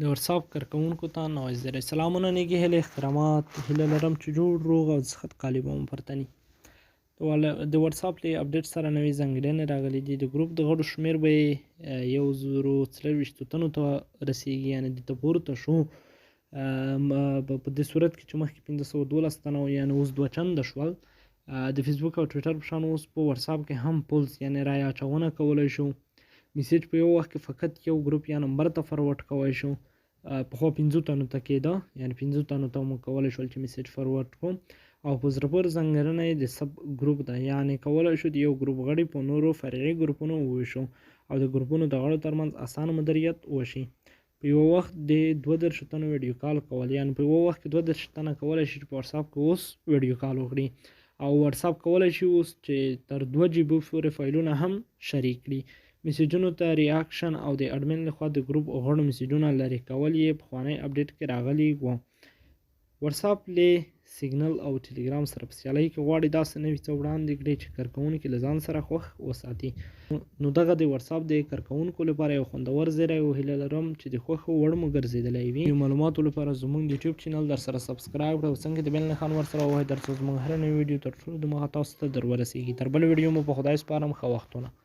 د واتساپ کارکوونکو ته نوازداری سلامونه نیږي هیلې احترامات هیله لرم چې جوړ روغ او صحت کالي به مو پرته ني د واتساپ له اپډیټ سره نوې ځانګړنې راغلي دي د ګروپ د غړو شمیر به 1024 تنو ته رسیږي یعنی د پورته شو په دې صورت کې چې مخکې 512 تنه یعنی اوس دوه چنده شول د فیسبوک او ټویټر په شان اوس په واتساپ کې هم پولز یعنی رای اچونه کولای شو میسیج په یو وخت کې فقط یو ګروپ یا نمبر ته فارورډ کولی شو پخوا 15 تنو ته کېده یعنی 15 تنو ته مو کولی شول چې میسیج فارورډ کړو او په زړه پورې ځانګړنه یې د سب ګروپ ده یعنی کولی شو د یو ګروپ غړي په نورو فرعي ګروپونو وویشو او د ګروپونو د غړو ترمنځ اسانه مدیریت وشي په یو وخت د 32 تنو ویډیو کال کول یعنی په یو وخت کې 32 تنه کولی شي چې په واتساپ کې اوس ویډیو کال وکړي او واتساپ کولی شي اوس چې تر 2 جی بي پورې فایلونه هم شریک کړي میسیجونو ته ریاکشن او د اډمن لخوا د ګروپ غړو میسیجونه لرې کول یې پخوانی اپډیټ کې راغلي وو واتساپ له سیګنل او ټلګرام سره په سیالۍ کې غواړي داسې نوي څه وړاندې کړي چې کارکوونکي له ځان سره خوښ وساتي نو دغه د واتساپ د کارکوونکو لپاره یو خوندور ځای او هیله لرم چې د خوښو وړ مو ګرځېدلی وي د معلوماتو لپاره زموږ د یوټیوب چینل در سره سبسکرایب کړئ او څنګه د بیل نښان ورسره ووهئ تر څو زموږ هر نوی ویډیو تر ټولو دمخه تاسو ته در ورسیږي تر بل ویډیو مو په خدای سپارم ښه وختونه